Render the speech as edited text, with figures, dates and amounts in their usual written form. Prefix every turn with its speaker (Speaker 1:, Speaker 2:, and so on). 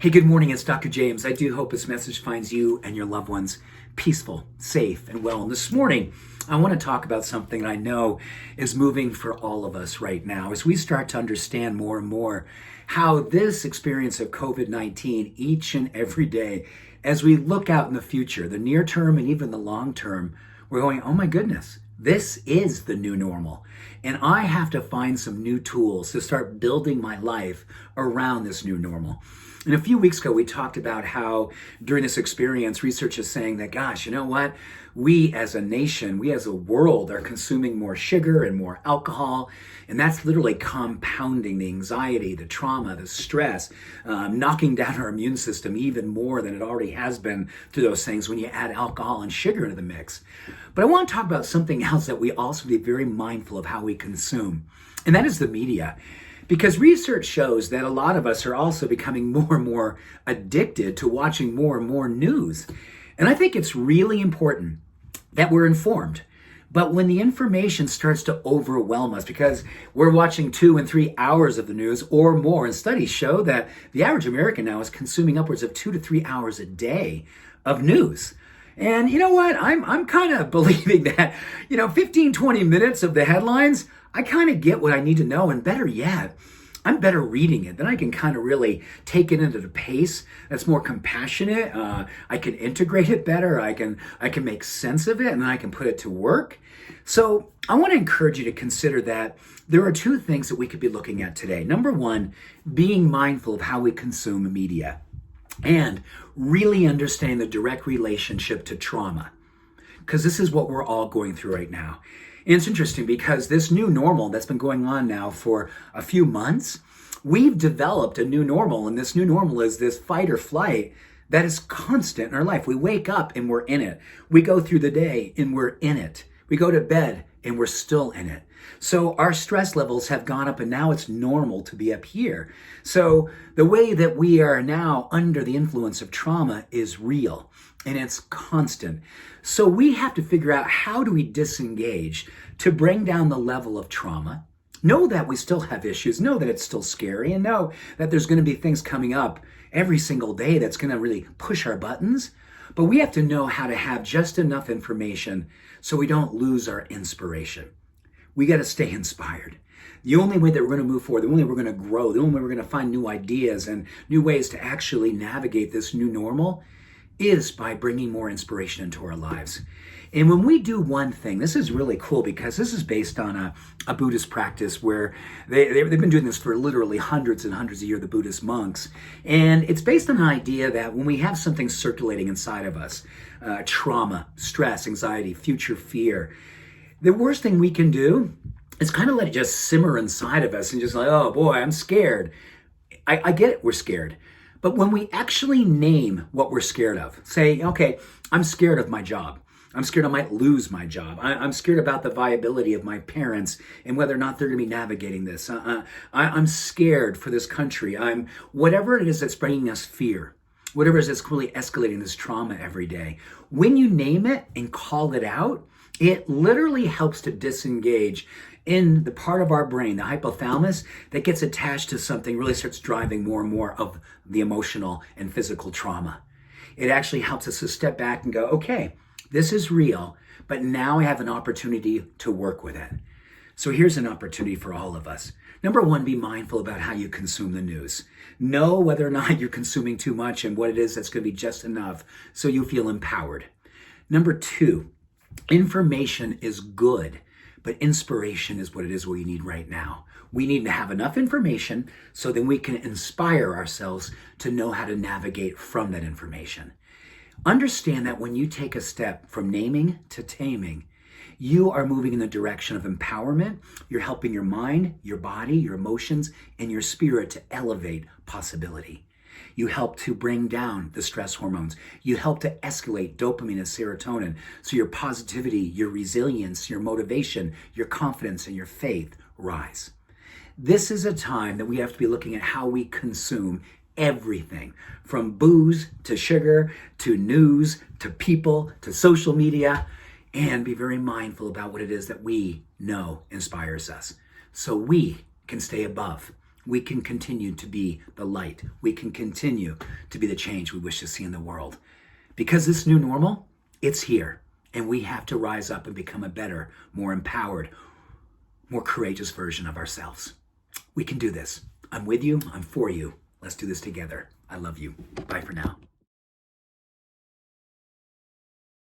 Speaker 1: Hey, good morning. It's Dr. James. I do hope this message finds you and your loved ones peaceful, safe, and well. And this morning, I want to talk about something I know is moving for all of us right now as we start to understand more and more how this experience of COVID-19 each and every day, as we look out in the future, the near term and even the long term, we're going, oh my goodness, this is the new normal. And I have to find some new tools to start building my life around this new normal. And a few weeks ago, we talked about how during this experience, research is saying that, gosh, you know what? We as a nation, we as a world are consuming more sugar and more alcohol. And that's literally compounding the anxiety, the trauma, the stress, knocking down our immune system even more than it already has been through those things when you add alcohol and sugar into the mix. But I want to talk about something else that we also be very mindful of how we consume. And that is the media. Because research shows that a lot of us are also becoming more and more addicted to watching more and more news. And I think it's really important that we're informed. But when the information starts to overwhelm us, because we're watching 2 and 3 hours of the news or more, and studies show that the average American now is consuming upwards of 2 to 3 hours a day of news. And you know what? I'm kind of believing that, 15, 20 minutes of the headlines, I kind of get what I need to know. And better yet, I'm better reading it. Then I can kind of really take it into the pace that's more compassionate. I can integrate it better. I can make sense of it, and then I can put it to work. So I want to encourage you to consider that there are 2 things that we could be looking at today. Number 1, being mindful of how we consume media and really understand the direct relationship to trauma, because this is what we're all going through right now. And it's interesting because this new normal that's been going on now for a few months, we've developed a new normal, and this new normal is this fight or flight that is constant in our life. We wake up and we're in it. We go through the day and we're in it. We go to bed and we're still in it. So our stress levels have gone up, and now it's normal to be up here. So the way that we are now under the influence of trauma is real, and it's constant. So we have to figure out, how do we disengage to bring down the level of trauma? Know that we still have issues, know that it's still scary, and know that there's going to be things coming up every single day that's going to really push our buttons. But we have to know how to have just enough information so we don't lose our inspiration. We got to stay inspired. The only way that we're going to move forward, the only way we're going to grow, the only way we're going to find new ideas and new ways to actually navigate this new normal is by bringing more inspiration into our lives. And when we do one thing, this is really cool because this is based on a Buddhist practice where they've been doing this for literally hundreds and hundreds of years, the Buddhist monks. And it's based on an idea that when we have something circulating inside of us, trauma, stress, anxiety, future fear, the worst thing we can do is kind of let it just simmer inside of us and just like, oh boy, I'm scared. I get it, we're scared. But when we actually name what we're scared of, say, okay, I'm scared of my job. I'm scared I might lose my job. I'm scared about the viability of my parents and whether or not they're going to be navigating this. I'm scared for this country. Whatever it is that's bringing us fear, whatever it is that's really escalating this trauma every day. When you name it and call it out, it literally helps to disengage in the part of our brain, the hypothalamus, that gets attached to something, really starts driving more and more of the emotional and physical trauma. It actually helps us to step back and go, okay, this is real, but now I have an opportunity to work with it. So here's an opportunity for all of us. Number 1, be mindful about how you consume the news. Know whether or not you're consuming too much and what it is that's going to be just enough so you feel empowered. Number 2, information is good, but inspiration is what it is we need right now. We need to have enough information so that we can inspire ourselves to know how to navigate from that information. Understand that when you take a step from naming to taming, you are moving in the direction of empowerment. You're helping your mind, your body, your emotions, and your spirit to elevate possibility. You help to bring down the stress hormones. You help to escalate dopamine and serotonin. So your positivity, your resilience, your motivation, your confidence, and your faith rise. This is a time that we have to be looking at how we consume everything, from booze to sugar to news to people to social media, and be very mindful about what it is that we know inspires us so we can stay above we can continue to be the light. We can continue to be the change we wish to see in the world. Because this new normal, it's here. And we have to rise up and become a better, more empowered, more courageous version of ourselves. We can do this. I'm with you. I'm for you. Let's do this together. I love you. Bye for now.